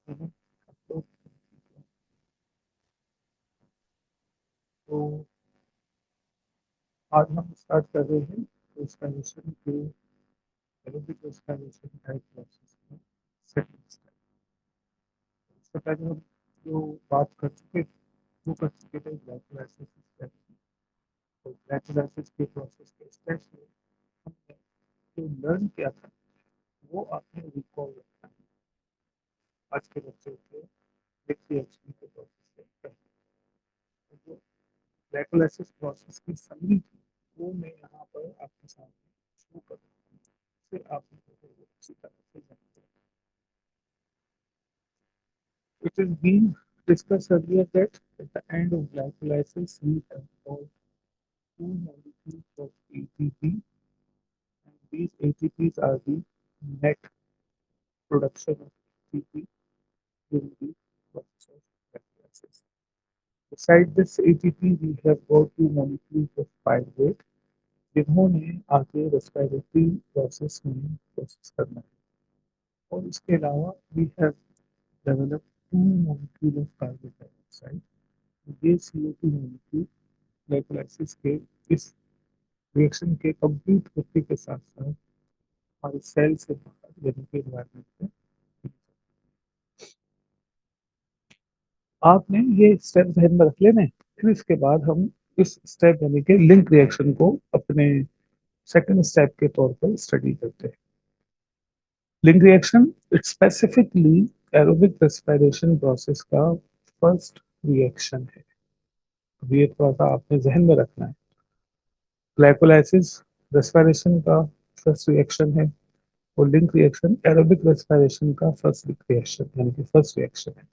करते हैं। तो, तो आज हम स्टार्ट कर रहे हैं ट्रांसफॉर्मेशन के एरोबिक ट्रांसफॉर्मेशन टाइप प्रोसेस में सेकंड स्टेप। इससे पहले हम जो बात कर चुके वो कर चुके थे ग्लाइकोलाइसिस स्टेप। तो ग्लाइकोलाइसिस के प्रोसेस के स्टेप्स में हमने जो लर्न किया था वो आपने रिकॉल रखना है आज के लेक्चर के रिएक्शन के प्रोसेस से पहले। तो जो ग्लाइकोलाइसिस प्रोसेस की समरी थी वो मैं यहाँ पर आपके सामने शो कर रहा हूँ। फिर आप अच्छी तरह से जानते हैं। It is being discussed earlier that at the end of glycolysis we have got two molecules of ATP, and these ATPs are the net production of ATP during the process of glycolysis. Beside this ATP we have got two molecules of pyruvate जिन्होंने आगे respiratory process में process करना है। और इसके अलावा we have developed two molecule of carbon dioxide. ये CO2 molecule glycolysis के इस रिएक्शन के कंप्लीट होने के साथ साथ हमारे सेल से बाहर यानी कि एनवायरनमेंट में। आपने ये स्टेप ध्यान में रख लेना है। फिर इसके बाद हम इस स्टेप यानी कि लिंक रिएक्शन को अपने सेकंड स्टेप के तौर पर स्टडी करते हैं। Link reaction it specifically aerobic respiration process का फर्स्ट रिएक्शन है। अब ये थोड़ा सा आपने जहन में रखना है। ग्लाइकोलाइसिस रेस्पिरेशन का फर्स्ट रिएक्शन है और लिंक रिएक्शन एरोबिक रेस्पिरेशन का फर्स्ट रिएक्शन यानी कि फर्स्ट रिएक्शन है।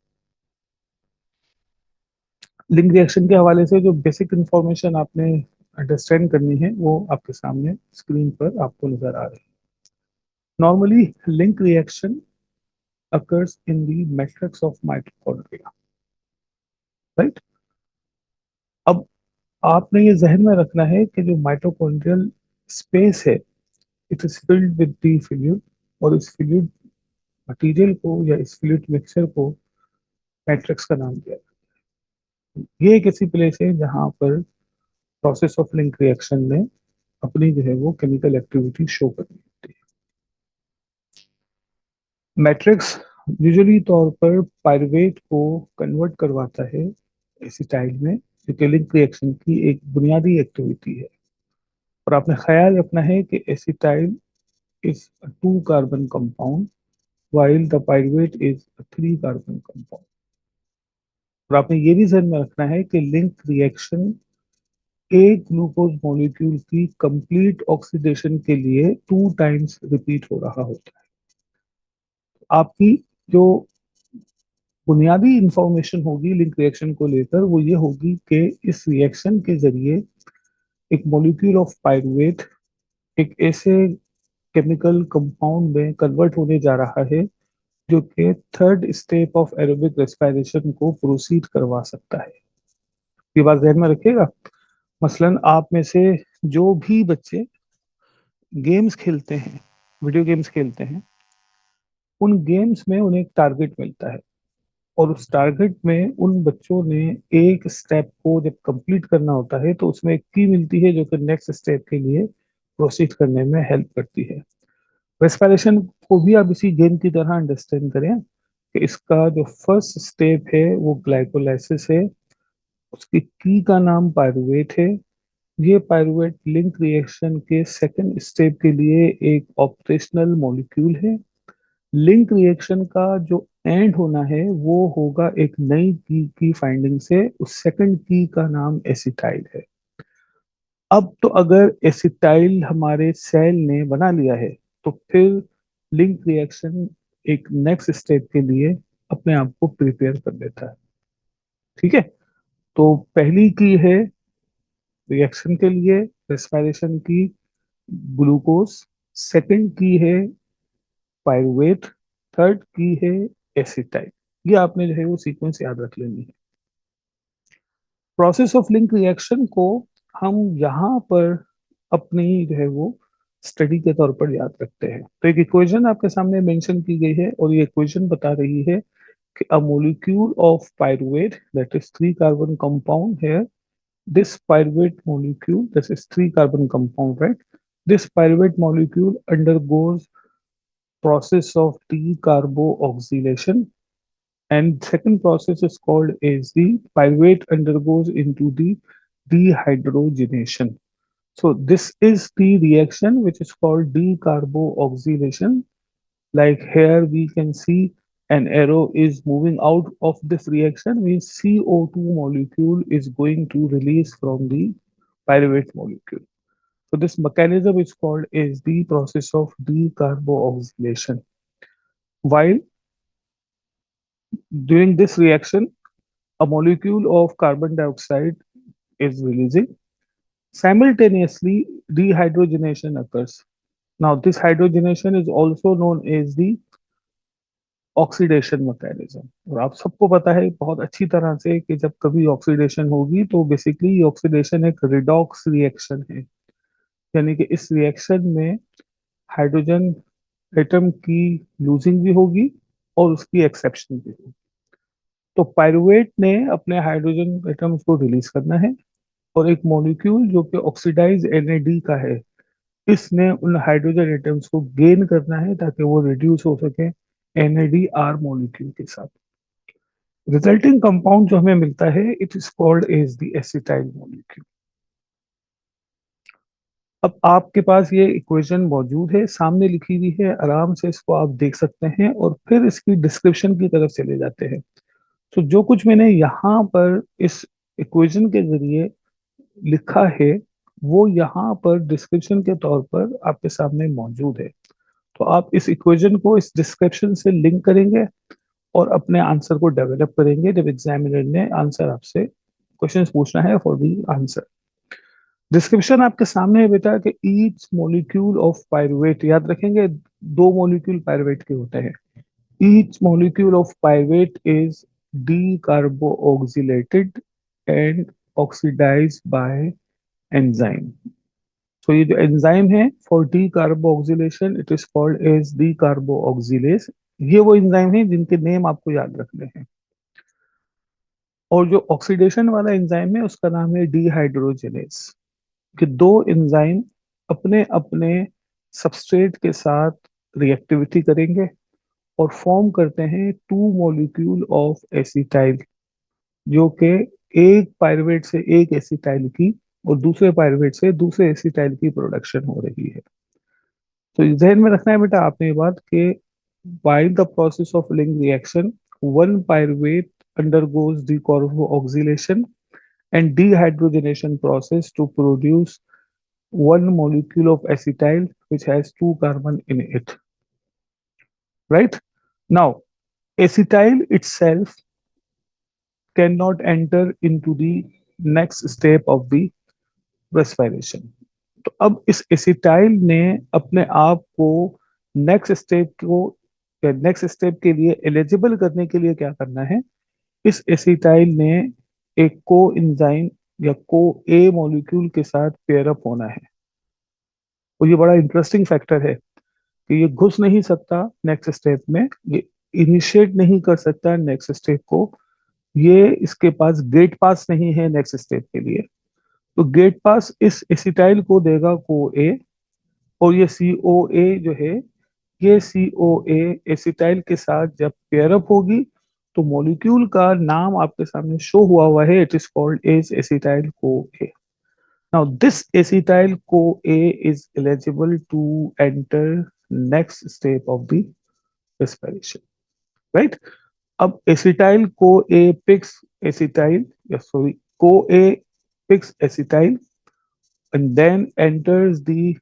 लिंक रिएक्शन के हवाले से जो बेसिक इंफॉर्मेशन आपने अंडरस्टैंड करनी है वो आपके सामने स्क्रीन पर आपको नजर आ रही है। Normally link reaction occurs in the matrix of mitochondria, right. अब आपने ये जहन में रखना है कि जो माइटोकॉन्ड्रियल स्पेस है it is filled with the fluid, और इस फ्लूइड मटेरियल को या इस फ्लूइड मिक्सचर को मैट्रिक्स का नाम दिया। ये एक ऐसी प्लेस है जहां पर प्रोसेस ऑफ लिंक रिएक्शन में अपनी जो है वो केमिकल एक्टिविटी शो करनी होती है। मैट्रिक्स यूजुअली तौर पर पायरुवेट को कन्वर्ट करवाता है एसिटाइल में, जो कि लिंक रिएक्शन की एक बुनियादी एक्टिविटी है। और आपने ख्याल रखना है कि acetyl is a two carbon compound while the pyruvate is a three carbon compound। और आपने ये भी ध्यान में रखना है कि लिंक रिएक्शन एक ग्लूकोज मॉलिक्यूल की कंप्लीट ऑक्सीडेशन के लिए टू टाइम्स रिपीट हो रहा होता है। आपकी जो बुनियादी इंफॉर्मेशन होगी लिंक रिएक्शन को लेकर वो ये होगी कि इस रिएक्शन के जरिए एक मॉलिक्यूल ऑफ पायरुवेट एक ऐसे केमिकल कंपाउंड में कन्वर्ट होने जा रहा है जो कि third step of aerobic respiration को प्रोसीड करवा सकता है। ये बात ध्यान में रखिएगा। मसलन आप में से जो भी बच्चे गेम्स खेलते हैं, वीडियो गेम्स खेलते हैं, उन गेम्स में उन्हें एक टारगेट मिलता है और उस टारगेट में उन बच्चों ने एक स्टेप को जब कंप्लीट करना होता है तो उसमें एक की मिलती है जो कि नेक्स्ट स्टेप के लिए प्रोसीड करने में हेल्प करती है। रेस्पिरेशन को भी आप इसी गेम की तरह अंडरस्टैंड करें कि इसका जो फर्स्ट स्टेप है वो ग्लाइकोलाइसिस है, उसकी की का नाम पायरुवेट है। ये पायरुवेट लिंक रिएक्शन के सेकंड स्टेप के लिए एक ऑपरेशनल मॉलिक्यूल है। लिंक रिएक्शन का जो एंड होना है वो होगा एक नई की फाइंडिंग से। उस सेकंड की का नाम एसिटाइल है। अब तो अगर एसिटाइल हमारे सेल ने बना लिया है तो फिर लिंक रिएक्शन एक नेक्स्ट स्टेप के लिए अपने आप को प्रिपेयर कर लेता है। ठीक है। तो पहली की है रिएक्शन के लिए रेस्पिरेशन की ग्लूकोज, सेकंड की है पायरुवेट, थर्ड की है एसिटाइल। ये आपने जो है वो सीक्वेंस याद रख लेनी है। प्रोसेस ऑफ लिंक रिएक्शन को हम यहाँ पर अपनी जो है वो स्टडी के तौर पर याद रखते हैं। तो एक इक्वेशन आपके सामने मेंशन की गई है और ये इक्वेशन बता रही है a molecule of pyruvate, that is three carbon compound here. This pyruvate molecule, this is three carbon compound, right? This pyruvate molecule undergoes process of decarboxylation, and second process is called as the pyruvate undergoes into the dehydrogenation. So this is the reaction which is called decarboxylation. Like here we can see an arrow is moving out of this reaction, means CO2 molecule is going to release from the pyruvate molecule. So this mechanism is called as the process of decarboxylation. While during this reaction, a molecule of carbon dioxide is releasing. Simultaneously, dehydrogenation occurs. Now, this hydrogenation is also known as the oxidation mechanism. और आप सबको पता है बहुत अच्छी तरह से कि जब कभी ऑक्सीडेशन होगी तो बेसिकली ऑक्सीडेशन एक रिडॉक्स रिएक्शन है, यानी कि इस रिएक्शन में हाइड्रोजन एटम की लूजिंग भी होगी और उसकी एक्सेप्शन भी होगी। तो पायरुवेट ने अपने हाइड्रोजन एटम्स को रिलीज करना है और एक मॉलिक्यूल जो कि ऑक्सीडाइज एनएडी का है, इसने उन हाइड्रोजन एटम्स को गेन करना है ताकि वो रिड्यूस हो सके एनएडीआर मॉलिक्यूल के साथ। रिजल्टिंग कंपाउंड जो हमें मिलता है it is called as the acetyl molecule. अब आपके पास ये इक्वेशन मौजूद है, सामने लिखी हुई है, आराम से इसको आप देख सकते हैं और फिर इसकी डिस्क्रिप्शन की तरफ चले जाते हैं। तो जो कुछ मैंने यहाँ पर इस इक्वेशन के जरिए लिखा है वो यहाँ पर डिस्क्रिप्शन के तौर पर आपके सामने मौजूद है। तो आप इस इक्वेशन को इस डिस्क्रिप्शन से लिंक करेंगे और अपने आंसर को डेवलप करेंगे जब एग्जामिनर ने आंसर आपसे क्वेश्चन पूछना है फॉर दी आंसर। डिस्क्रिप्शन आपके सामने है बेटा कि ईच मॉलिक्यूल ऑफ पायरुवेट, याद रखेंगे दो मॉलिक्यूल पायरुवेट के होते हैं। Each molecule of pyruvate is decarboxylated and oxidized by enzyme. So ये जो एंजाइम है for decarboxylation it is called as decarboxylase. ये वो एंजाइम है जिनके नेम आपको याद रखने हैं। और जो ऑक्सीडेशन वाला एंजाइम है उसका नाम है डीहाइड्रोजिनेज। कि दो एंजाइम अपने अपने सबस्ट्रेट के साथ रिएक्टिविटी करेंगे और फॉर्म करते हैं टू मॉलिक्यूल ऑफ एसिटाइल, जो कि एक पायरुवेट से एक एसिटाइल की और दूसरे पायरुवेट से दूसरे एसिटाइल की प्रोडक्शन हो रही है। तो जहन में रखना है बेटा आपने ये बात कि while the process of Link reaction, one pyruvate undergoes decarboxylation and dehydrogenation process to produce one molecule of acetyl which has two carbon in it. Right? Now, acetyl itself cannot enter into the next step of the respiration. तो अब इस acetyl ने अपने आप को next step के लिए eligible करने के लिए क्या करना है, इस एसिटाइल ने एक को एंजाइम या को ए मॉलिक्यूल के साथ पेयर अप होना है। और ये बड़ा इंटरेस्टिंग फैक्टर है कि ये घुस नहीं सकता नेक्स्ट स्टेप में, ये इनिशिएट नहीं कर सकता नेक्स्ट स्टेप को, ये इसके पास गेट पास नहीं है नेक्स्ट स्टेप के लिए। तो गेट पास इस एसिटाइल को देगा को ए, और ये सी ओ ए जो है, ये सी ओ ए एसिटाइल के साथ जब पेयर अप होगी तो मॉलिक्यूल का नाम आपके सामने शो हुआ है, it is called as acetyl co A. Now this acetyl co A is eligible to enter next step of the respiration, right. अब acetyl co A picks acetyl, या sorry co A picks acetyl and then enters the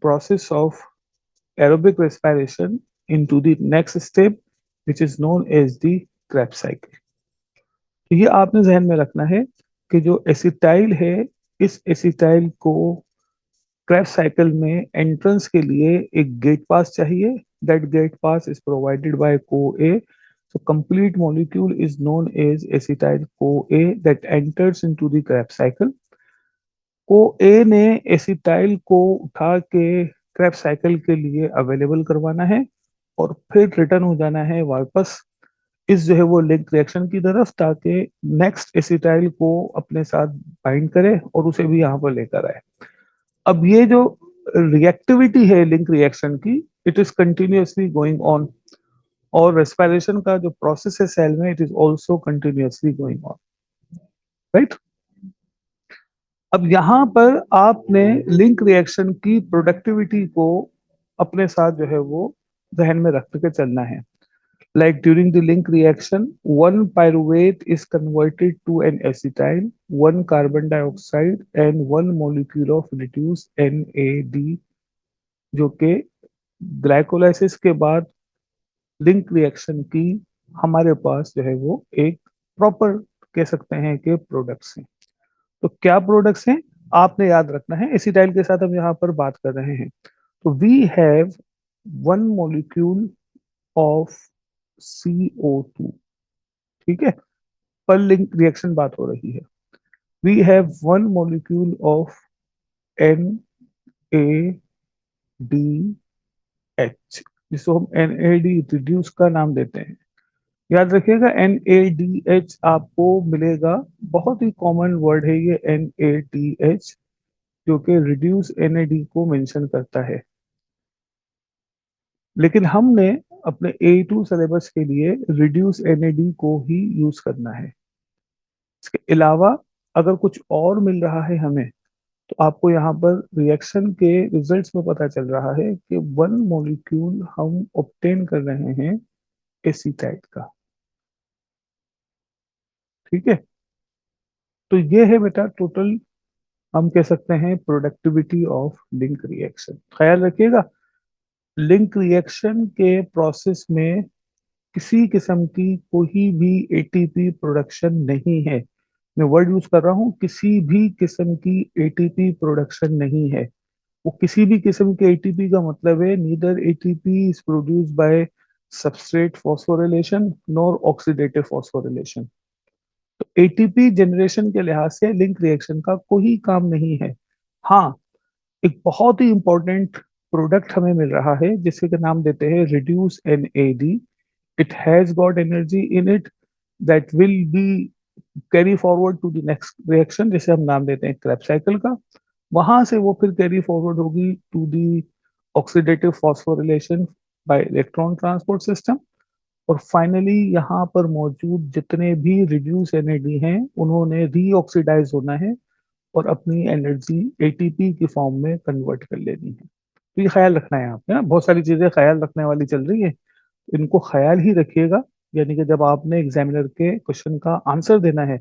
process of aerobic respiration into the next step which is known as the Krebs cycle। तो ये आपने जहन में रखना है कि जो एसिटाइल है, इस एसिटाइल को क्रेब्स साइकिल में एंट्रेंस के लिए एक गेट पास चाहिए। That get pass is provided by को ए। So complete molecule is known as acetyl CoA that enters into the Krebs cycle। को ए ने एसिटाइल को उठा के क्रेब्स साइकिल के लिए अवेलेबल करवाना है और फिर रिटर्न हो जाना है वापस इस जो है वो लिंक रिएक्शन की तरफ, ताकि नेक्स्ट एसिटाइल को अपने साथ बाइंड करे और उसे भी यहाँ पर लेकर आए। अब ये जो रिएक्टिविटी है लिंक रिएक्शन की, it is continuously going on, और रेस्पिरेशन का जो प्रोसेस है सेल में, it is also continuously going on, right. अब यहाँ पर आपने लिंक रिएक्शन की प्रोडक्टिविटी को अपने साथ जो है वो जहन में रख के चलना है। Like during the link reaction, one pyruvate is converted to an acetyl, one carbon dioxide and one molecule of reduced NAD, जो कि ग्लाइकोलाइसिस के बाद लिंक रिएक्शन की हमारे पास जो है वो एक प्रॉपर कह सकते हैं कि प्रोडक्ट्स हैं। तो क्या प्रोडक्ट्स हैं आपने याद रखना है, एसिटाइल के साथ हम यहाँ पर बात कर रहे हैं। तो we have one molecule of CO2, ठीक है, पर लिंक रिएक्शन बात हो रही है। We have one molecule of NADH, जिसको हम NAD रिड्यूस का नाम देते हैं। याद रखिएगा NADH आपको मिलेगा, बहुत ही कॉमन वर्ड है ये NADH, जो कि रिड्यूस NAD को मेंशन करता है। लेकिन हमने अपने A2 सिलेबस के लिए रिड्यूस NAD को ही यूज करना है। इसके अलावा अगर कुछ और मिल रहा है हमें, तो आपको यहाँ पर रिएक्शन के रिजल्ट्स में पता चल रहा है कि वन मॉलिक्यूल हम ऑब्टेन कर रहे हैं एसीटाइट का, ठीक है। तो ये है बेटा टोटल, हम कह सकते हैं प्रोडक्टिविटी ऑफ लिंक रिएक्शन। ख्याल रखिएगा, लिंक रिएक्शन के प्रोसेस में किसी किस्म की कोई भी एटीपी प्रोडक्शन नहीं है। मैं वर्ड यूज कर रहा हूं, किसी भी किस्म की एटीपी प्रोडक्शन नहीं है। वो किसी भी किस्म के एटीपी का मतलब है, neither ATP is produced by substrate phosphorylation nor oxidative phosphorylation. तो एटीपी जनरेशन के लिहाज से लिंक रिएक्शन का कोई काम नहीं है। हाँ, एक बहुत ही इंपॉर्टेंट प्रोडक्ट हमें मिल रहा है जिसके का नाम देते हैं reduce NAD। It has got energy in it that will be carry forward to the next reaction, जिसे हम नाम देते हैं क्रेब्स साइकिल का। वहां से वो फिर कैरी फॉरवर्ड होगी to the oxidative phosphorylation by electron transport system. और फाइनली यहाँ पर मौजूद जितने भी रिड्यूस NAD हैं, उन्होंने रीऑक्सीडाइज होना है और अपनी एनर्जी ATP की फॉर्म में कन्वर्ट कर लेनी है। तो ये ख्याल रखना है आपने, ना बहुत सारी चीजें ख्याल रखने वाली चल रही है, इनको ख्याल ही रखिएगा। यानी कि जब आपने एग्जामिनर के क्वेश्चन का आंसर देना है,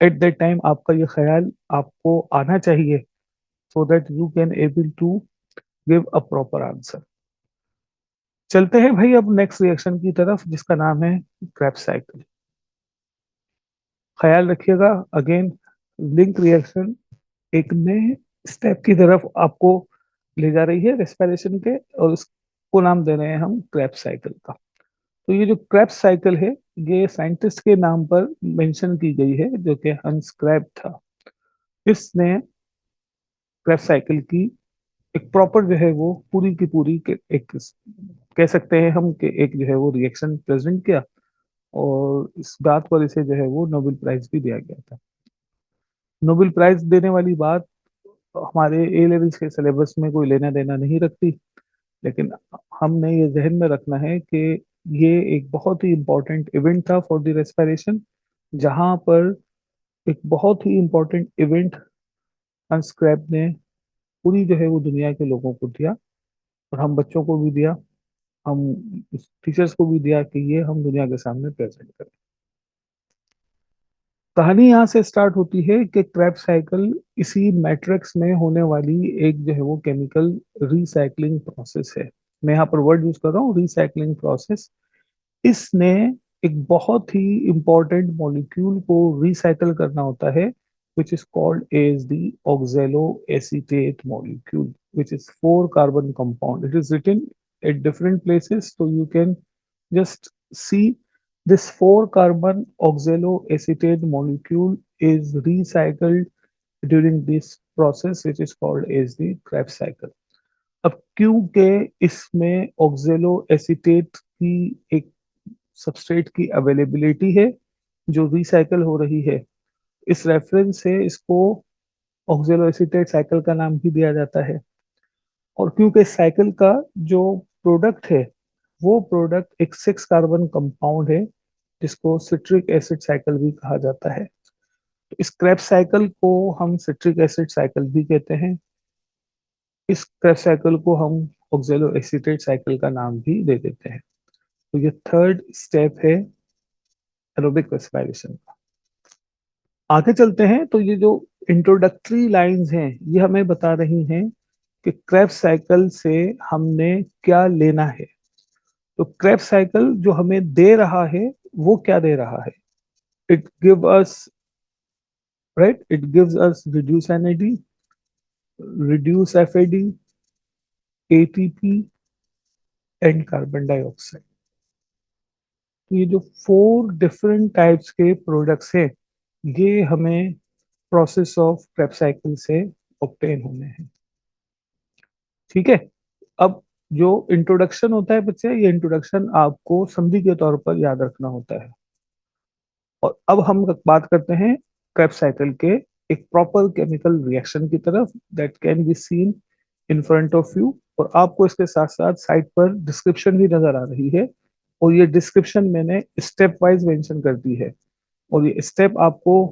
एट दैट टाइम आपका ये ख्याल आपको आना चाहिए, so that you can able to give a proper answer. चलते हैं भाई अब नेक्स्ट रिएक्शन की तरफ, जिसका नाम है क्रेब्स साइकिल। ख्याल रखिएगा, अगेन लिंक रिएक्शन एक नए स्टेप की तरफ आपको ले जा रही है रेस्पिरेशन के, और उसको नाम दे रहे हैं हम क्रेब्स साइकिल का। तो ये जो क्रेब्स साइकिल है, ये साइंटिस्ट के नाम पर मेंशन की गई है, जो कि हंस क्रैब था। इसने क्रेब्स साइकिल की एक प्रॉपर जो है वो पूरी की पूरी एक कह सकते हैं हम कि एक जो है वो रिएक्शन प्रेजेंट किया, और इस बात पर इसे जो है वो नोबेल प्राइज भी दिया गया था। नोबेल प्राइज देने वाली बात हमारे ए लेवल्स के सिलेबस में कोई लेना देना नहीं रखती, लेकिन हमने ये जहन में रखना है कि ये एक बहुत ही इम्पोर्टेंट इवेंट था फॉर द रेस्पिरेशन, जहां पर एक बहुत ही इम्पोर्टेंट इवेंट हंस क्रैब ने पूरी जो है वो दुनिया के लोगों को दिया, और हम बच्चों को भी दिया, हम टीचर्स को भी दिया कि ये हम दुनिया के सामने प्रेजेंट करें। कहानी यहाँ से स्टार्ट होती है कि क्रैब साइकिल इसी मैट्रिक्स में होने वाली एक जो है वो केमिकल रिसाइकलिंग प्रोसेस है। मैं यहाँ पर वर्ड यूज कर रहा हूँ, रिसाइकलिंग प्रोसेस। इसने एक बहुत ही इंपॉर्टेंट मॉलिक्यूल को रिसाइकल करना होता है, which is called as the oxaloacetate molecule, which is four carbon compound. It is written at different places, so you can just see this four carbon oxaloacetate molecule is recycled during this process, which is called as the Krebs cycle. अब क्योंकि इसमें ऑक्जेलो acetate की एक substrate की availability है जो recycle हो रही है। इस रेफरेंस से इसको ऑक्जेलोएसीटेट साइकिल का नाम भी दिया जाता है। और क्योंकि इस साइकिल का जो प्रोडक्ट है वो प्रोडक्ट एक 6 कार्बन कंपाउंड है जिसको सिट्रिक एसिड साइकिल भी कहा जाता है। तो इस क्रेब्स साइकिल को हम सिट्रिक एसिड साइकिल भी कहते हैं। इस क्रेब्स साइकिल को हम ऑक्जेलोएसीटेट साइकिल का नाम भी दे देते हैं। तो ये थर्ड स्टेप है एरोबिक रेस्पिरेशन का। आगे चलते हैं तो ये जो इंट्रोडक्टरी लाइंस हैं ये हमें बता रही हैं कि क्रेब्स साइकिल से हमने क्या लेना है। तो क्रेब्स साइकिल जो हमें दे रहा है वो क्या दे रहा है? It give us right, it gives us reduce NAD, reduce FAD, ATP and carbon dioxide. तो ये जो 4 डिफरेंट टाइप्स के प्रोडक्ट्स हैं ये हमें प्रोसेस ऑफ क्रेब्स साइकिल से ऑब्टेन होने हैं। ठीक है। अब जो इंट्रोडक्शन होता है बच्चे, ये इंट्रोडक्शन आपको संधि के तौर पर याद रखना होता है। और अब हम बात करते हैं क्रेब्स साइकिल के एक प्रॉपर केमिकल रिएक्शन की तरफ that can be seen in front of you. और आपको इसके साथ साथ साइड पर डिस्क्रिप्शन भी नजर आ रही है। और ये डिस्क्रिप्शन मैंने स्टेप वाइज मेंशन कर दी है। और ये स्टेप आपको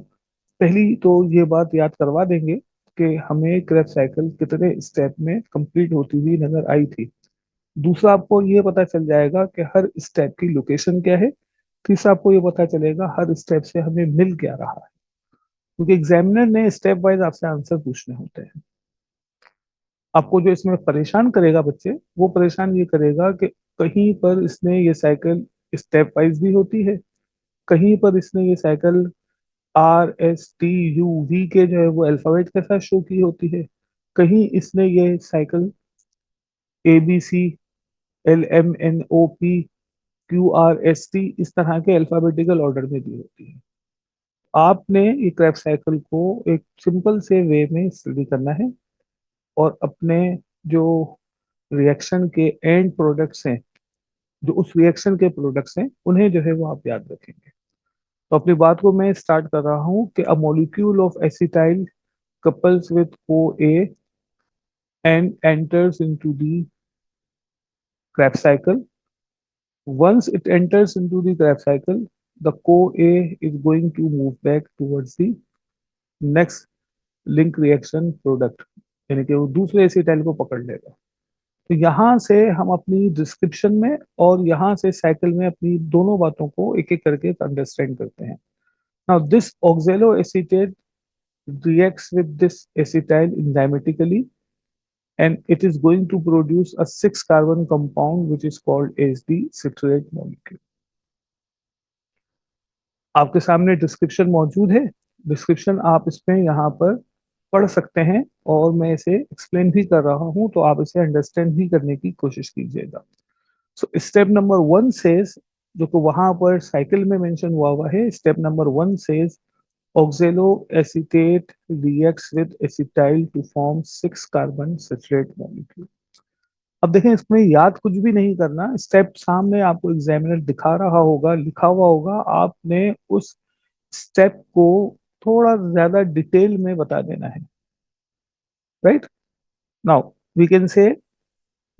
पहली तो ये बात याद करवा देंगे कि हमें क्रेब्स साइकिल कितने स्टेप में कंप्लीट होती हुई नजर आई थी। दूसरा, आपको ये पता चल जाएगा कि हर स्टेप की लोकेशन क्या है। तीसरा, आपको ये पता चलेगा हर स्टेप से हमें मिल क्या रहा है, क्योंकि एग्जामिनर ने स्टेप वाइज आपसे आंसर पूछने होते हैं। आपको जो इसमें परेशान करेगा बच्चे, वो परेशान ये करेगा कि कहीं पर इसने ये साइकिल स्टेप वाइज भी होती है, कहीं पर इसने ये साइकिल RSTUV के जो है वो अल्फाबेट के साथ शो की होती है, कहीं इसने ये साइकिल ABCLMNOPQRST इस तरह के अल्फाबेटिकल ऑर्डर में दी होती है। आपने ये क्रैप साइकिल को एक सिंपल से वे में स्टडी करना है और अपने जो रिएक्शन के एंड प्रोडक्ट्स हैं, जो उस रिएक्शन के प्रोडक्ट्स हैं, उन्हें जो है वो आप याद रखेंगे। तो अपनी बात को मैं स्टार्ट कर रहा हूँ कि a molecule of acetyl couples with CoA and enters into the Krebs cycle. Once it enters into the Krebs cycle, the CoA is going to move back towards the next link reaction product, यानी कि वो दूसरे acetyl co पकड़ लेगा। तो यहाँ से हम अपनी डिस्क्रिप्शन में और यहाँ से साइकिल में अपनी दोनों बातों को एक एक करके अंडरस्टैंड करते हैं। Now this ऑक्जेलो acetate reacts with this acetyl enzymatically, and it is going to produce a 6 carbon compound which is called as the citrate molecule. आपके सामने डिस्क्रिप्शन मौजूद है। डिस्क्रिप्शन आप इसमें यहाँ पर पढ़ सकते हैं और मैं इसे एक्सप्लेन भी कर रहा हूँ, तो आप इसे अंडरस्टैंड भी करने की कोशिश कीजिएगा। सो स्टेप नंबर 1 सेज, जो कि वहां पर साइकिल में मेंशन हुआ है, step number 1 says oxaloacetate reacts with acetyl to form 6 carbon citrate molecule। अब देखें, इसमें याद कुछ भी नहीं करना। स्टेप सामने आपको एग्जामिनर दिखा रहा होगा, लिखा हुआ होगा, आपने उस स्टेप को थोड़ा ज्यादा डिटेल में बता देना है। Right now we can say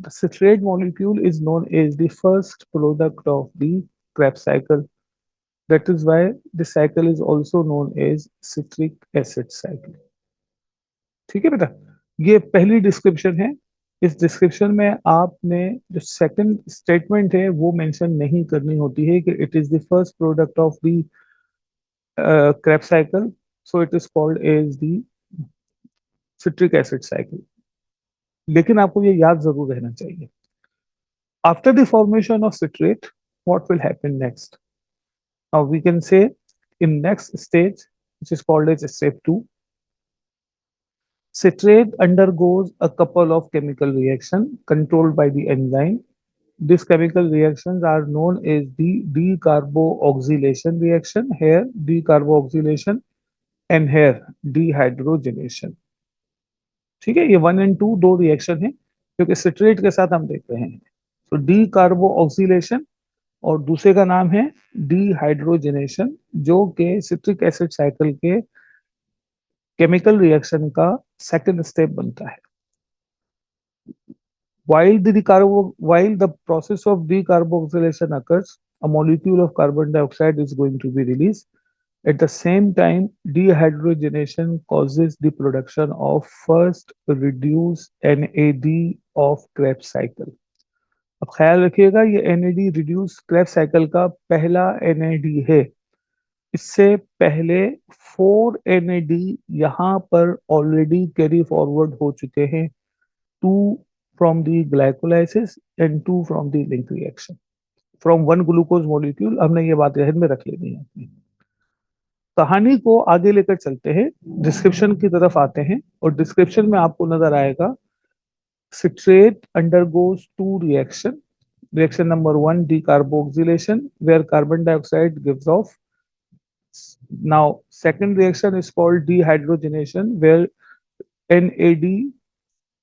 the citrate molecule is known as the first product of the Krebs cycle. That is why the cycle is also known as citric acid cycle. ठीक है बेटा, ये पहली description है। इस description में आपने जो सेकंड स्टेटमेंट है वो मेंशन नहीं करनी होती है कि it is the first product of the Kreb cycle, so it is called as the citric acid cycle. लेकिन आपको ये याद जरूर रहना चाहिए। After the formation of citrate, what will happen next? Now we can say in next stage which is called as step 2, citrate undergoes a couple of chemical reactions controlled by the enzyme. These chemical reactions are known as the decarboxylation reaction, here decarboxylation, and here dehydrogenation। ठीक है, ये 1 और 2 दो reaction है जो कि citrate के साथ हम देख रहे हैं। तो डीकार्बोक्सिलेशन और दूसरे का नाम है डिहाइड्रोजनेशन, जो कि सिट्रिक एसिड साइकिल के केमिकल रिएक्शन का सेकंड स्टेप बनता है. While the process of decarboxylation occurs, a molecule of carbon dioxide is going to be released. At the same time, dehydrogenation causes the production of first reduced NAD of Krebs cycle. अब ख्याल रखिएगा, ये NAD reduce Krebs cycle का पहला NAD है. इससे पहले 4 NAD यहाँ पर ऑलरेडी कैरी फॉरवर्ड हो चुके हैं, 2 from the glycolysis and 2 from the link reaction. From one glucose molecule, हमने ये बात जहन में रख लेनी है अपनी. कहानी को आगे लेकर चलते हैं, डिस्क्रिप्शन की तरफ आते हैं, और डिस्क्रिप्शन में आपको नजर आएगा citrate undergoes two reaction. Reaction number 1, decarboxylation, where carbon dioxide gives off. Now second reaction is called dehydrogenation, where NAD,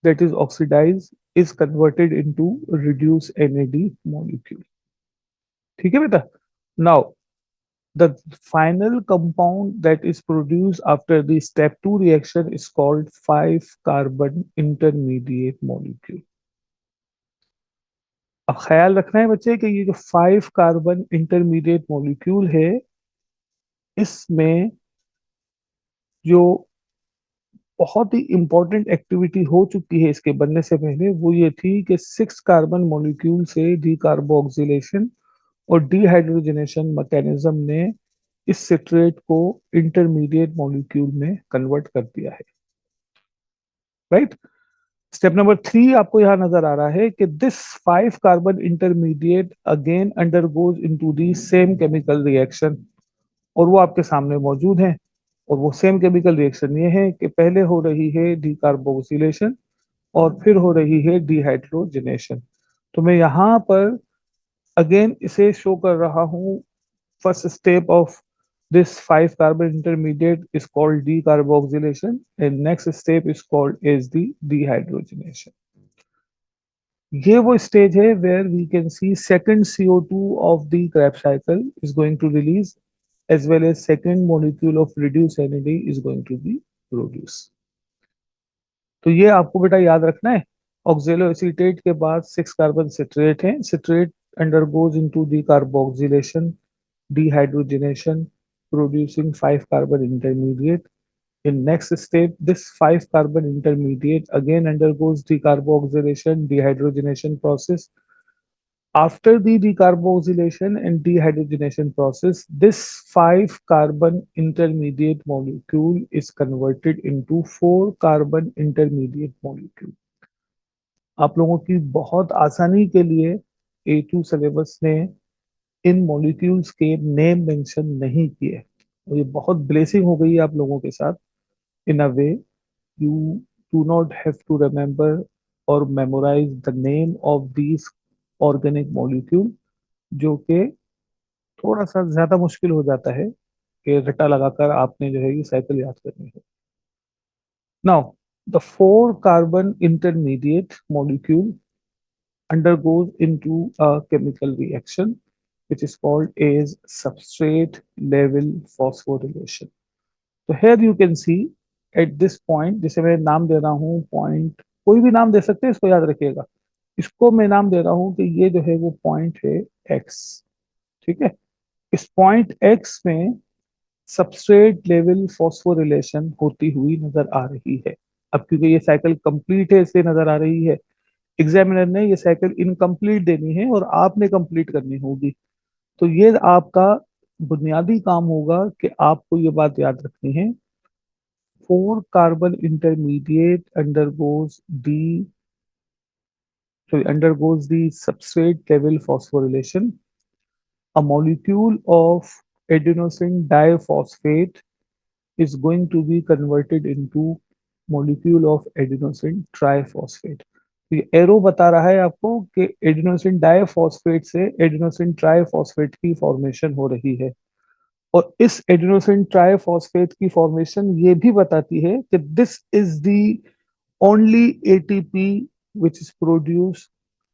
that is oxidized, is converted into reduced NAD molecule. ठीक है बेटा. Now the final compound that is produced after the step 2 reaction is called 5 carbon intermediate molecule. अब ख्याल रखना है बच्चे कि ये जो 5 कार्बन इंटरमीडिएट मॉलिक्यूल है, इसमें जो बहुत ही इंपॉर्टेंट एक्टिविटी हो चुकी है इसके बनने से पहले, वो ये थी कि 6 कार्बन मॉलिक्यूल से डीकार्बोक्सिलेशन और डिहाइड्रोजनेशन मैकेनिज्म ने इस सिट्रेट को इंटरमीडिएट मॉलिक्यूल में कन्वर्ट कर दिया है. राइट. स्टेप नंबर 3 आपको यहां नजर आ रहा है कि this 5 carbon intermediate again undergoes into the same chemical reaction, और वो आपके सामने मौजूद है. और वो सेम केमिकल रिएक्शन ये है कि पहले हो रही है डीकार्बोक्सिलेशन और फिर हो रही है डिहाइड्रोजनेशन. तो मैं यहाँ पर अगेन इसे शो कर रहा हूँ. First step of this 5 carbon intermediate is called decarboxylation, and next step is called as the dehydrogenation. ये वो स्टेज है where we can see second CO2 of the Krebs cycle is going to release, as well as second molecule of reduced NAD is going to be produced. तो ये आपको बेटा याद रखना है. ऑक्जेलो एसीटेट के बाद 6 कार्बन सिट्रेट है. Citrate undergoes into decarboxylation, dehydrogenation, producing 5 carbon intermediate. In next step, this 5 carbon intermediate again undergoes decarboxylation, dehydrogenation process. After the decarboxylation and dehydrogenation process, this 5 carbon intermediate molecule is converted into 4 carbon intermediate molecule. आप लोगों की बहुत आसानी के लिए A2 syllabus ने इन molecules के name mention नहीं किए, और ये बहुत ब्लेसिंग हो गई आप लोगों के साथ. इन अ वे, you do not have to remember or memorize the name of these organic molecule, जो कि थोड़ा सा ज्यादा मुश्किल हो जाता है कि रट्टा लगाकर आपने जो है ये साइकिल याद करनी है. Now, the 4 carbon intermediate molecule undergoes into a chemical reaction which is called as substrate level phosphorylation. So here you can see at this point, जिसे मैं नाम दे रहा हूँ पॉइंट, कोई भी नाम दे सकते हैं, इसको याद रखिएगा. इसको मैं नाम दे रहा हूँ कि ये जो है वो पॉइंट है एक्स. ठीक है. इस पॉइंट एक्स में सबस्ट्रेट लेवल फॉस्फोरिलेशन होती हुई नजर आ रही है. अब क्योंकि ये साइकिल कंप्लीट है इसलिए नजर आ रही है. एग्जामिनर ने ये साइकिल इनकम्प्लीट देनी है और आपने कंप्लीट करनी होगी. तो ये आपका बुनियादी काम होगा कि आपको ये बात याद रखनी है. 4 carbon intermediate undergoes the substrate level phosphorylation. A molecule of adenosine diphosphate is going to be converted into molecule of adenosine triphosphate. तो ये एरो बता रहा है आपको कि एडिनोसिन डाइफॉस्फेट से एडिनोसिन ट्राइफॉस्फेट की फॉर्मेशन हो रही है. और इस एडिनोसिन ट्राइफॉस्फेट की फॉर्मेशन ये भी बताती है कि this is the only ATP which is produced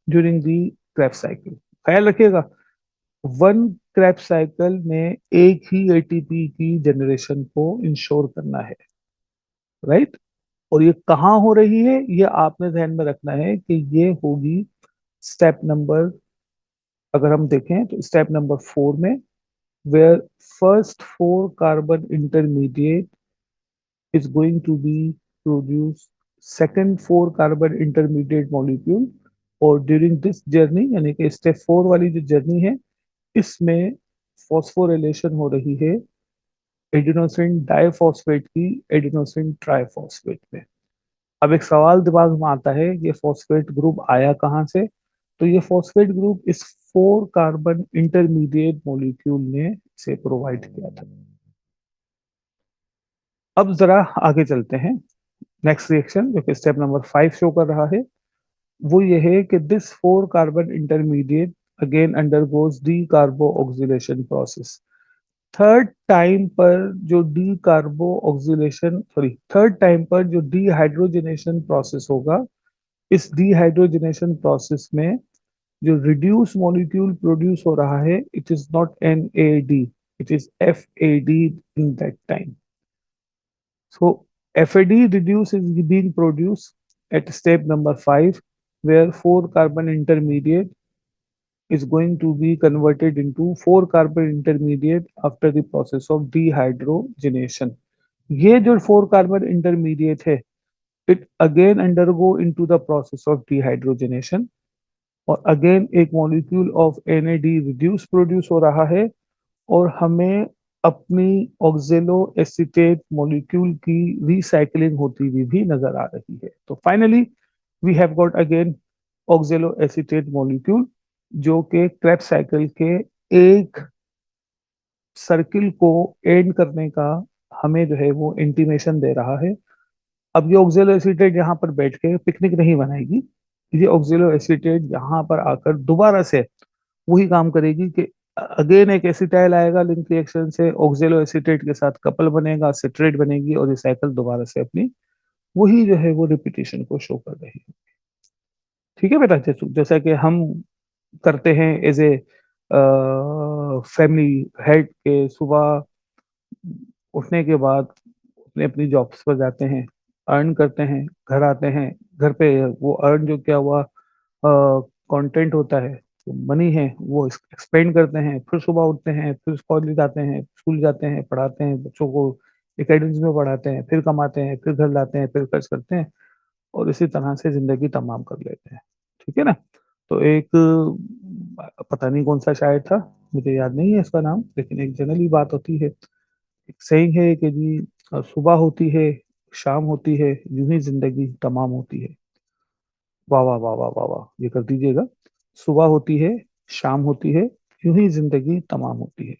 during the Krebs cycle. ख्याल रखिएगा, वन क्रैप साइकिल में एक ही एटीपी की जनरेशन को इंश्योर करना है, राइट। और ये कहाँ हो रही है, ये आपने ध्यान में रखना है कि ये होगी स्टेप नंबर, अगर हम देखें तो स्टेप नंबर 4 में, where first 4 carbon intermediate is going to be produce second 4 carbon intermediate molecule. और ड्यूरिंग दिस जर्नी, यानी कि स्टेप 4 वाली जो जर्नी है, इसमें फॉस्फोरिलेशन हो रही है एडिनोसिन डाइफॉस्फेट की एडिनोसिन ट्राइफॉस्फेट में। अब एक सवाल दिमाग में आता है, ये फॉस्फेट ग्रुप आया कहाँ से? तो ये फॉस्फेट ग्रुप इस 4 कार्बन इंटरमीडिएट मॉलिक्यूल ने इसे प्रोवाइड किया था। अब जरा आगे चलते हैं। नेक्स्ट रिएक्शन जो कि स्टेप नंबर 5 शो कर रहा है, वो ये है कि this 4 carbon intermediate again undergoes D कार्बो oxidation process. Third time पर जो D कार्बो oxidation, sorry, third time पर जो डीहाइड्रोजनेशन प्रोसेस होगा, इस डीहाइड्रोजनेशन प्रोसेस में जो रिड्यूस मॉलिक्यूल प्रोड्यूस हो रहा है, it is not N A D, it is F A D in that time. So FAD reduce is being produced at step number 5, where 4 carbon intermediate is going to be converted into 4 carbon intermediate after the process of dehydrogenation. ये जो 4 carbon intermediate है, it again undergo into the process of dehydrogenation, और again एक molecule of NAD reduce produce हो रहा है, और हमें अपनी ऑक्जेलो एसीटेट मॉलिक्यूल की रिसाइकलिंग होती हुई भी नजर आ रही है। तो finally we have got again oxaloacetate molecule, जो कि क्रेब्स साइकिल के एक सर्किल को एंड करने का हमें जो है वो इंटीमेशन दे रहा है। अब ये ऑक्जेलो एसीटेट यहाँ पर बैठ के पिकनिक नहीं बनाएगी, ये ऑक्जेलो एसीटेट यहाँ पर आकर दोबारा से वही काम करेगी कि अगेन एक एसिटाइल आएगा लिंक रिएक्शन से, ऑक्जेलो एसीटेट के साथ कपल बनेगा, सिट्रेट बनेगी, और ये साइकिल दोबारा से अपनी वही जो है वो रिपीटेशन को शो कर रही है। ठीक है बेटा, जैसा कि हम करते हैं एज ए फैमिली हेड के, सुबह उठने के बाद अपने अपनी जॉब्स पर जाते हैं, अर्न करते हैं, घर आते हैं, घर पे वो अर्न जो क्या हुआ कंटेंट होता है, जो मनी है, वो एक्सपेंड करते हैं, फिर सुबह उठते हैं, फिर कॉलेज जाते हैं, स्कूल जाते हैं, पढ़ाते हैं बच्चों को, एकेडमिक्स में पढ़ाते हैं, फिर कमाते हैं, फिर घर लाते हैं, फिर खर्च करते हैं, और इसी तरह से जिंदगी तमाम कर लेते हैं। ठीक है ना। तो एक पता नहीं कौन सा शायर था, मुझे याद नहीं है इसका नाम, लेकिन एक जनरली बात होती है, एक सेइंग है कि जी सुबह होती है, शाम होती है, यूं ही जिंदगी तमाम होती है। वाह वाह वाह वाह वाह वाह, ये कर दीजिएगा। सुबह होती है, शाम होती है, यूं ही जिंदगी तमाम होती है।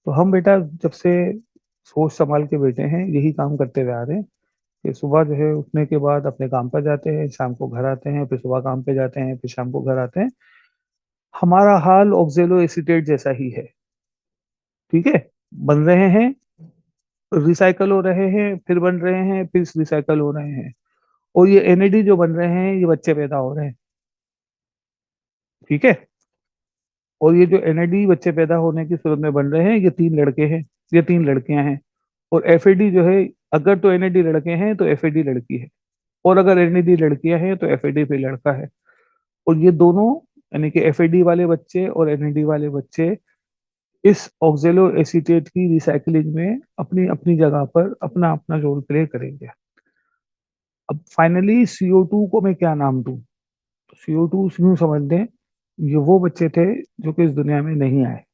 तो हम बेटा जब से सोच संभाल के बैठे हैं, यही काम करते हुए आ रहे हैं कि सुबह जो है उठने के बाद अपने काम पर जाते हैं, शाम को घर आते हैं, फिर सुबह काम पे जाते हैं, फिर शाम को घर आते हैं। हमारा हाल ऑक्जेलो एसीटेट जैसा ही है। ठीक है, बन रहे हैं, रिसाइकल हो रहे हैं, फिर बन रहे हैं, फिर रिसाइकल हो रहे हैं, और ये NAD जो बन रहे हैं, ये बच्चे पैदा हो रहे हैं। ठीक है, और ये जो NAD बच्चे पैदा होने की सूरत में बन रहे हैं, ये 3 लड़के हैं, ये 3 लड़कियां हैं। और FAD जो है, अगर तो NAD लड़के हैं तो FAD लड़की है, और अगर NAD लड़कियां हैं तो FAD फिर लड़का है। और ये दोनों, यानी कि FAD वाले बच्चे और NAD वाले बच्चे, इस ऑक्जेलो एसीटेट की रिसाइकलिंग में अपनी अपनी जगह पर अपना अपना रोल प्ले करेंगे। अब फाइनली CO2 को मैं क्या नाम दूं? तो CO2 यूं समझ लें, ये वो बच्चे थे जो कि इस दुनिया में नहीं आए।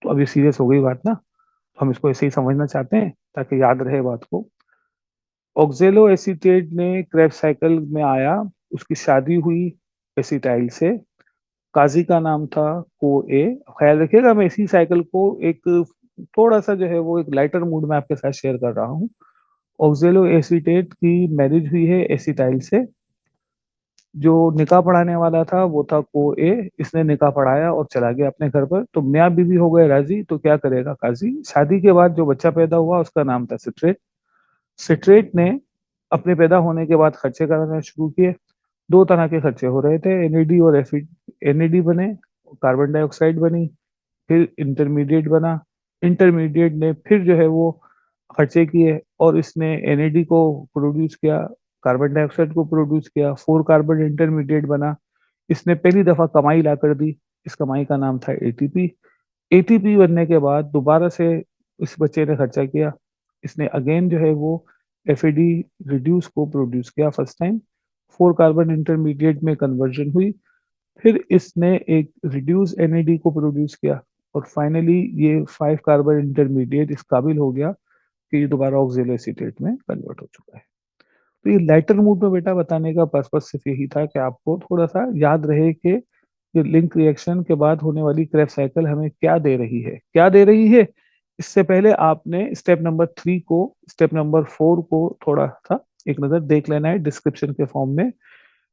तो अब ये सीरियस हो गई बात ना, तो हम इसको ऐसे ही समझना चाहते हैं ताकि याद रहे बात को। ऑक्जेलो एसीटेट ने क्रेब्स साइकिल में आया, उसकी शादी हुई एसिटाइल से, काजी का नाम था को ए। ख्याल रखिएगा, मैं इसी साइकिल को एक थोड़ा सा जो है वो एक लाइटर मूड में आपके साथ शेयर कर रहा हूँ। ऑक्जेलो एसीटेट की मैरिज हुई है एसिटाइल से, जो निकाह पढ़ाने वाला था वो था को ए। इसने निकाह पढ़ाया और चला गया अपने घर पर, तो मियाँ बीवी हो गए राजी, तो क्या करेगा काजी? शादी के बाद जो बच्चा पैदा हुआ उसका नाम था सिट्रेट। सिट्रेट ने अपने पैदा होने के बाद खर्चे कराना शुरू किए। 2 तरह के खर्चे हो रहे थे, NAD और NAD बने, कार्बन डाइऑक्साइड बनी, फिर इंटरमीडिएट बना, इंटरमीडिएट ने फिर जो है वो खर्चे किए और इसने NAD को प्रोड्यूस किया, कार्बन डाइऑक्साइड को प्रोड्यूस किया, 4 कार्बन इंटरमीडिएट बना। इसने पहली दफा कमाई ला कर दी, इस कमाई का नाम था ATP। ATP बनने के बाद दोबारा से इस बच्चे ने खर्चा किया, इसने अगेन जो है वो FAD रिड्यूस को प्रोड्यूस किया फर्स्ट टाइम, 4 कार्बन इंटरमीडिएट में कन्वर्जन हुई, फिर इसने एक रिड्यूस NAD को प्रोड्यूस किया और फाइनली ये 5 कार्बन इंटरमीडिएट इस काबिल हो गया कि ये दोबारा ऑक्जेलो एसीटेट में कन्वर्ट हो चुका है। तो ये लाइटर मूड में बेटा बताने का पर्पस सिर्फ यही था कि आपको थोड़ा सा याद रहे कि ये लिंक रिएक्शन के बाद होने वाली क्रेब्स साइकिल हमें क्या दे रही है, क्या दे रही है। इससे पहले आपने स्टेप नंबर 3 को, स्टेप नंबर 4 को थोड़ा सा एक नजर देख लेना है डिस्क्रिप्शन के फॉर्म में।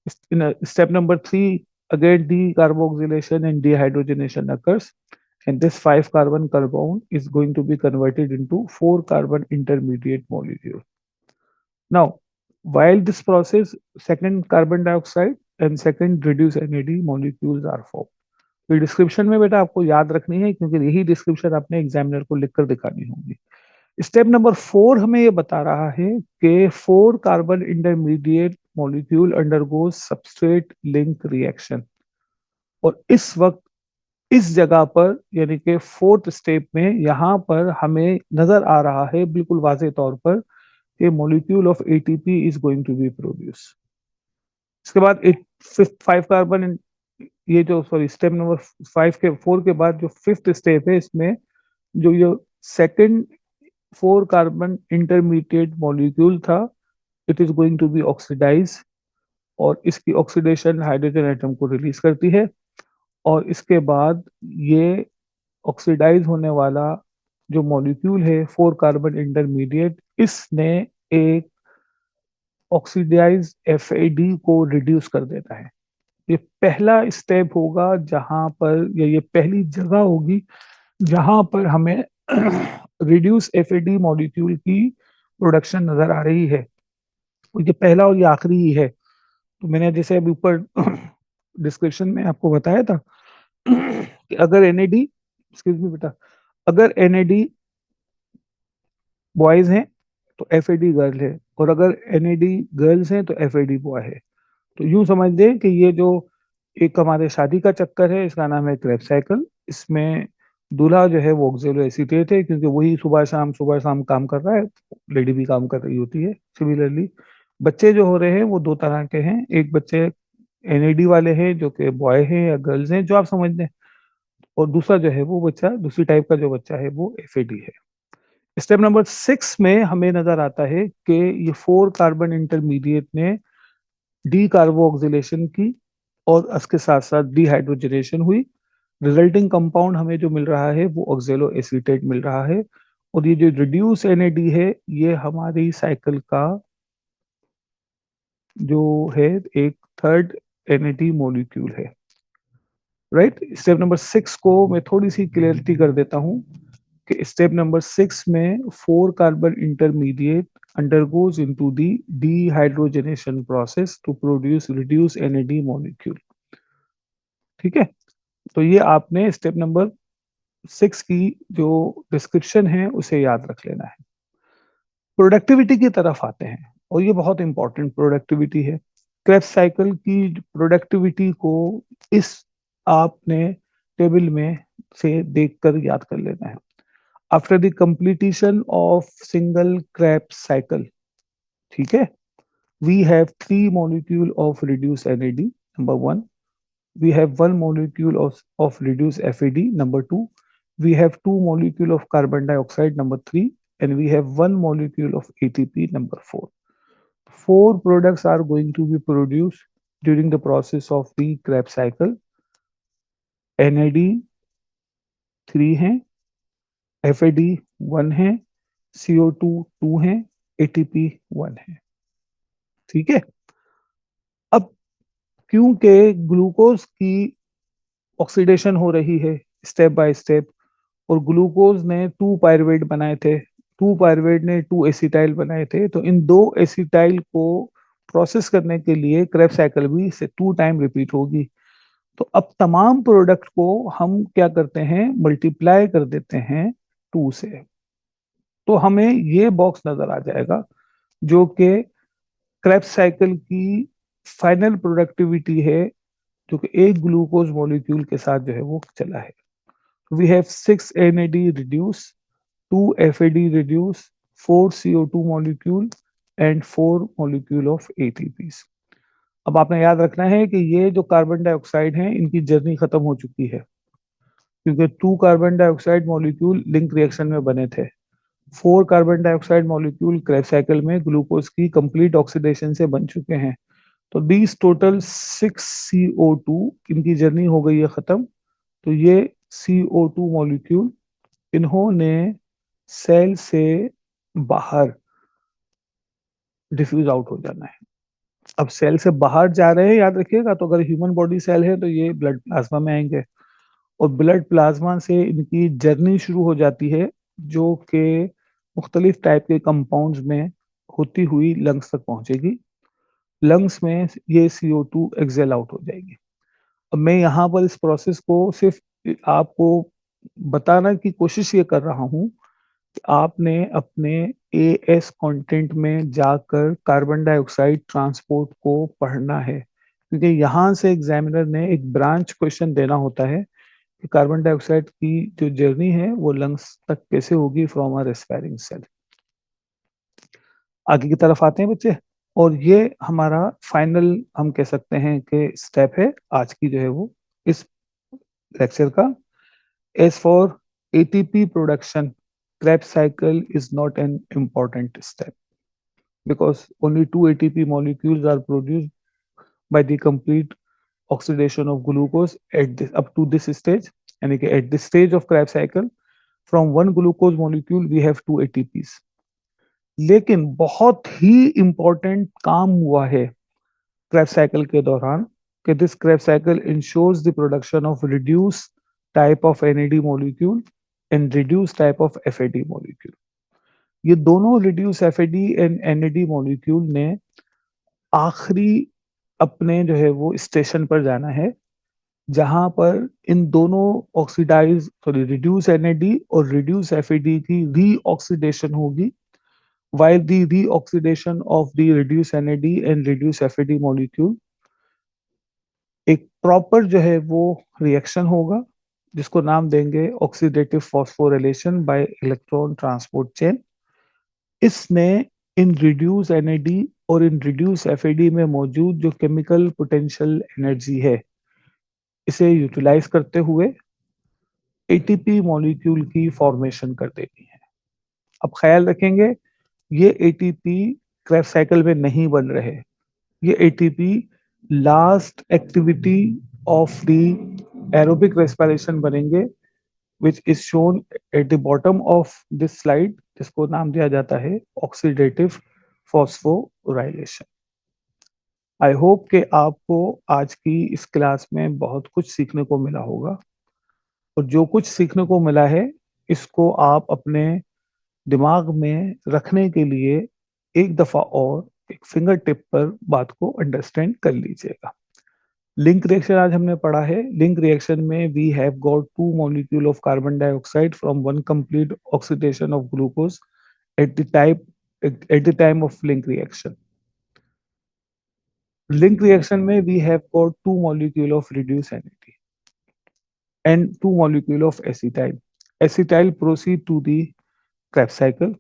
Step number 3, again decarboxylation and dehydrogenation occurs, and this 5 carbon compound is going to be converted into 4 carbon intermediate molecule. Now, while this process, second carbon dioxide and second reduced NAD molecules are formed. तो description में बेटा आपको याद रखनी है क्योंकि यही description आपने एग्जामिनर को लिखकर दिखानी होगी। स्टेप नंबर 4 हमें ये बता रहा है कि 4 carbon intermediate molecule undergoes substrate link reaction, और इस वक्त इस जगह पर यानी कि फोर्थ स्टेप में यहां पर हमें नजर आ रहा है बिल्कुल वाजे तौर पर कि molecule of ATP is going to be produce. इसके बाद 5 कार्बन, ये जो सॉरी स्टेप नंबर 5 के 4 के बाद जो फिफ्थ स्टेप है इसमें जो ये सेकंड 4 कार्बन इंटरमीडिएट मॉलिक्यूल था, it is going to be oxidise, और इसकी ऑक्सीडेशन हाइड्रोजन एटम को रिलीज करती है, और इसके बाद ये ऑक्सीडाइज होने वाला जो मॉलिक्यूल है 4 कार्बन इंटरमीडिएट, इसने एक ऑक्सीडाइज FAD को रिड्यूस कर देता है। ये पहला स्टेप होगा जहां पर ये पहली जगह होगी जहां पर हमें रिड्यूस FAD मॉलिक्यूल की प्रोडक्शन नजर आ रही है। और ये पहला और ये आखिरी ही है। तो मैंने जैसे अभी ऊपर डिस्क्रिप्शन में आपको बताया था कि अगर NAD, एक्सक्यूज मी बेटा, अगर NAD बॉयज हैं तो FAD गर्ल है, और अगर NAD गर्ल्स हैं तो FAD बॉय है। तो यूं समझ लें कि ये जो एक हमारे शादी का चक्कर है इसका नाम है क्रेब्स साइकिल। इसमें दूल्हा जो है वो ऑक्जेलो एसीटेट है क्योंकि वही सुबह शाम काम कर रहा है, लेडी भी काम कर रही होती है। सिमिलरली बच्चे जो हो रहे हैं वो दो तरह के हैं, एक बच्चे NAD वाले हैं जो कि बॉय हैं या गर्ल्स हैं जो आप समझ लें, और दूसरा जो है वो बच्चा, दूसरी टाइप का जो बच्चा है वो FAD है। स्टेप नंबर 6 में हमें नजर आता है कि ये 4 कार्बन इंटरमीडिएट ने डी कार्बोक्सिलेशन की और इसके साथ साथ डिहाइड्रोजनेशन हुई। रिजल्टिंग कंपाउंड हमें जो मिल रहा है वो ऑक्जेलो एसीटेट मिल रहा है, और ये जो रिड्यूस NAD है ये हमारी साइकिल का जो है एक थर्ड NAD मॉलिक्यूल है। राइट, स्टेप नंबर 6 को मैं थोड़ी सी क्लियरिटी कर देता हूँ कि स्टेप नंबर 6 में 4 carbon intermediate undergoes into the dehydrogenation process to produce reduced NAD molecule। ठीक है, तो ये आपने स्टेप नंबर 6 की जो डिस्क्रिप्शन है उसे याद रख लेना है। प्रोडक्टिविटी की तरफ आते हैं, और ये बहुत इंपॉर्टेंट प्रोडक्टिविटी है। क्रेब्स साइकिल की प्रोडक्टिविटी को इस आपने टेबल में से देखकर याद कर लेना है। After the completion of single Krebs cycle, ठीक है, we have 3 molecule of reduced NAD, number 1. We have 1 molecule of reduced FAD, number 2. We have 2 molecule of carbon dioxide, number 3. And we have 1 molecule of ATP, number 4. 4 products are going to be produced during the process of the Krebs cycle. NAD 3 है, FAD 1 है, CO2 2 है, ATP 1 है। ठीक है, अब क्योंकि glucose की oxidation हो रही है स्टेप बाय स्टेप, और ग्लूकोज ने 2 पायरुवेट बनाए थे, 2 पायरुवेट ने 2 एसिटाइल बनाए थे, तो इन 2 एसिटाइल को प्रोसेस करने के लिए क्रेब्स साइकिल भी से 2 टाइम रिपीट होगी। तो अब तमाम प्रोडक्ट को हम क्या करते हैं, मल्टीप्लाई कर देते हैं 2 से, तो हमें ये बॉक्स नजर आ जाएगा जो कि क्रेब्स साइकिल की फाइनल प्रोडक्टिविटी है, जो कि एक ग्लूकोज मॉलिक्यूल के साथ जो है वो चला है। We have 6 NAD reduce, 2 FAD reduce, 4 CO2 molecule and 4 molecule of ATPs। अब आपने याद रखना है कि ये जो कार्बन डाइऑक्साइड हैं इनकी जर्नी खत्म हो चुकी है, क्योंकि 2 carbon dioxide molecule link reaction में बने थे, 4 carbon dioxide molecule Krebs cycle में ग्लूकोज की कंप्लीट ऑक्सीडेशन से बन चुके हैं। तो दीज टोटल 6 CO2 इनकी जर्नी हो गई है खत्म। तो ये CO2 मॉलिक्यूल इन्होंने सेल से बाहर डिफ्यूज आउट हो जाना है। अब सेल से बाहर जा रहे हैं, याद रखिएगा, तो अगर ह्यूमन बॉडी सेल है तो ये ब्लड प्लाज्मा में आएंगे, और ब्लड प्लाज्मा से इनकी जर्नी शुरू हो जाती है, जो कि मुख्तलिफ टाइप के कंपाउंड्स में होती हुई लंग्स तक पहुंचेगी। लंग्स में ये CO2 एक्सेल आउट हो जाएगी। अब मैं यहाँ पर इस प्रोसेस को सिर्फ आपको बताना की कोशिश ये कर रहा हूँ कि आपने अपने AS कंटेंट में जाकर कार्बन डाइऑक्साइड ट्रांसपोर्ट को पढ़ना है, क्योंकि यहाँ से एग्जामिनर ने एक ब्रांच क्वेश्चन देना होता है कि कार्बन डाइऑक्साइड की जो जर्नी है वो लंग्स तक कैसे होगी फ्रॉम अ रेस्पिरेटिंग सेल। आगे की तरफ आते हैं बच्चे, और ये हमारा फाइनल हम कह सकते हैं कि स्टेप है आज की जो है वो इस लेक्चर का। As for ATP production, Krebs cycle is not an important step because only 2 ATP molecules are produced by the complete oxidation of glucose at this up to this stage, यानी कि at this stage of Krebs cycle from one glucose molecule we have 2 ATPs। लेकिन बहुत ही important काम हुआ है Krebs cycle के दौरान, कि this Krebs cycle ensures the production of reduced type of NAD molecule and reduced type of FAD molecule। ये दोनों reduce FAD and NAD molecule ने आखिरी अपने जो है वो स्टेशन पर जाना है, जहां पर इन दोनों रिड्यूस NAD और रिड्यूस FAD की रीऑक्सीडेशन होगी, while the reoxidation of the reduced NAD and reduced FAD molecule एक प्रॉपर जो है वो रिएक्शन होगा, जिसको नाम देंगे oxidative phosphorylation by electron transport chain. इसने इन रिड्यूस NAD और इन रिड्यूस FAD में मौजूद जो केमिकल पोटेंशियल एनर्जी है, इसे यूटिलाइज करते हुए ATP मॉलिक्यूल की फॉर्मेशन कर देनी है। अब ख्याल रखेंगे, ये ATP क्रेब्स साइकिल में नहीं बन रहे, ये ATP last activity of the aerobic respiration बनेंगे, which is shown at the bottom of this slide, जिसको नाम दिया जाता है ऑक्सीडेटिव फॉस्फोराइलेशन। आई होप कि आपको आज की इस क्लास में बहुत कुछ सीखने को मिला होगा, और जो कुछ सीखने को मिला है इसको आप अपने दिमाग में रखने के लिए एक दफा और एक फिंगर टिप पर बात को अंडरस्टैंड कर लीजिएगा। लिंक रिएक्शन आज हमने पढ़ा है। लिंक रिएक्शन में we have got 2 molecule of carbon dioxide from one complete oxidation of glucose at the time of link reaction. Link reaction में we have got 2 molecule of reduce NAD and 2 molecule of acetyl। Acetyl proceed to the Krebs cycle।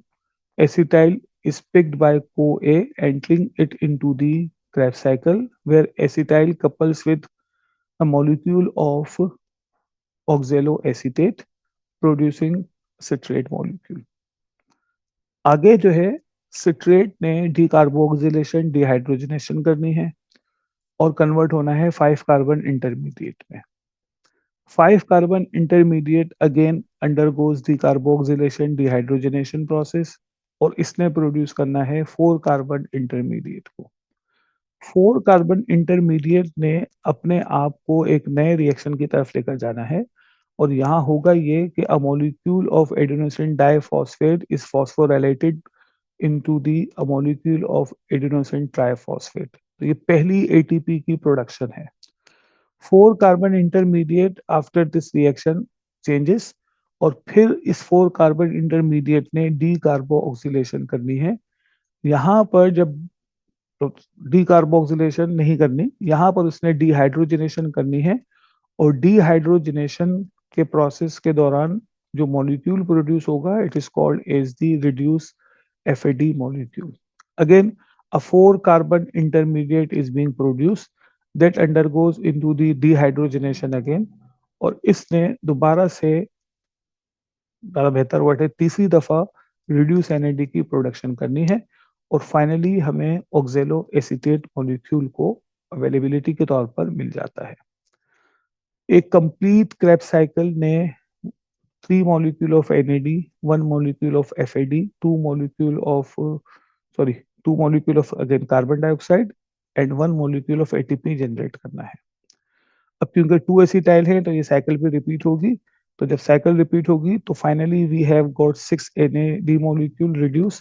Acetyl is picked by CoA entering it into the Krebs cycle, where acetyl couples with a molecule of oxaloacetate producing citrate molecule। आगे जो है citrate ने decarboxylation dehydrogenation करनी है और convert होना है 5 carbon intermediate में। 5 carbon intermediate again undergoes the carboxylation dehydrogenation process, और इसने प्रोड्यूस करना है 4 कार्बन इंटरमीडिएट को। 4 कार्बन इंटरमीडिएट ने अपने आप को एक नए रिएक्शन की तरफ लेकर जाना है, और यहाँ होगा ये कि a molecule of adenosine diphosphate is phosphorylated into the a molecule of adenosine triphosphate. तो ये पहली ATP की प्रोडक्शन है। 4 carbon intermediate after this reaction changes, और फिर इस 4 कार्बन इंटरमीडिएट ने डी कार्बोक्सिलेशन करनी है। यहाँ पर जब डी कार्बोक्सिलेशन नहीं करनी, यहाँ पर उसने डिहाइड्रोजनेशन करनी है, और डिहाइड्रोजनेशन के प्रोसेस के दौरान जो मॉलिक्यूल प्रोड्यूस होगा it is called as the reduce FAD molecule. Again a 4 carbon intermediate is being produced that undergoes into the dehydrogenation again, और इसने दोबारा से ज़्यादा बेहतर वर्ड है तीसरी दफा रिड्यूस एनएडी की प्रोडक्शन करनी है, और फाइनली हमें ऑक्जेलो एसीटेट मॉलिक्यूल को अवेलेबिलिटी के तौर पर मिल जाता है। एक कंप्लीट क्रेब्स साइकिल ने 3 molecule of NAD, 1 molecule of FAD, 2 molecule of sorry 2 molecule of again carbon dioxide and 1 molecule of ATP generate करना है। अब क्योंकि 2 एसिटाइल है तो ये साइकिल भी रिपीट होगी, तो जब साइकिल रिपीट होगी तो finally we have got 6 NAD molecule reduce,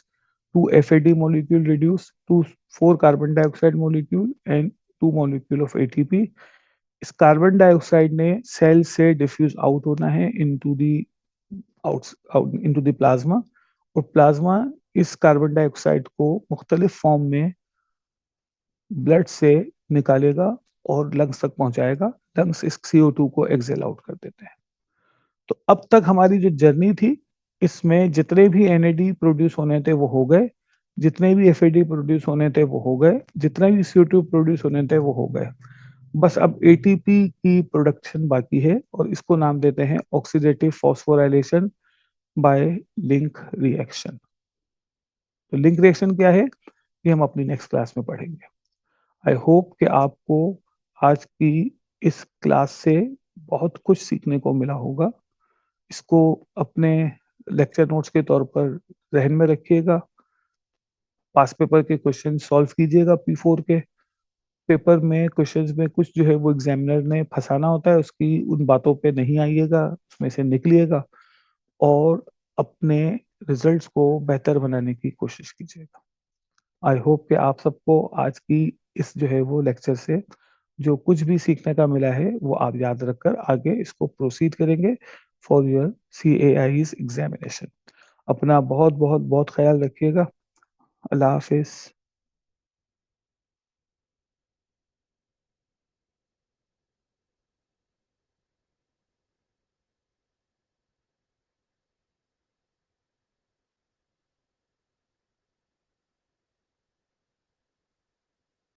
2 FAD molecule reduce, 4 carbon dioxide molecule and 2 molecule of ATP। इस कार्बन डाइऑक्साइड ने सेल से डिफ्यूज आउट होना है into the out into the plasma, और प्लाज्मा इस carbon dioxide को मुख्तलिफ form में ब्लड से निकालेगा और लंग्स तक पहुंचाएगा। लंग्स इस CO2 को एक्सेल आउट कर देते हैं। तो अब तक हमारी जो जर्नी थी इसमें जितने भी NAD प्रोड्यूस होने थे वो हो गए, जितने भी FAD प्रोड्यूस होने थे वो हो गए, जितने भी CO2 प्रोड्यूस होने थे वो हो गए। बस अब ATP की प्रोडक्शन बाकी है, और इसको नाम देते हैं oxidative phosphorylation bye link reaction. तो लिंक रिएक्शन क्या है ये हम अपनी नेक्स्ट क्लास में पढ़ेंगे। आई होप कि आपको आज की इस क्लास से बहुत कुछ सीखने को मिला होगा। इसको अपने लेक्चर नोट्स के तौर पर जहन में रखिएगा। पास पेपर के क्वेश्चन सॉल्व कीजिएगा P4 के पेपर में। क्वेश्चंस में कुछ जो है वो एग्जामिनर ने फंसाना होता है, उसकी उन बातों पे नहीं आइएगा, उसमें से निकलिएगा और अपने रिजल्ट्स को बेहतर बनाने की कोशिश कीजिएगा। आई होप कि आप सबको आज की इस जो है वो लेक्चर से जो कुछ भी सीखने का मिला है वो आप याद रखकर आगे इसको प्रोसीड करेंगे फॉर योर CAI's एग्जामिनेशन। अपना बहुत बहुत बहुत ख्याल रखिएगा। अल्लाह हाफिज।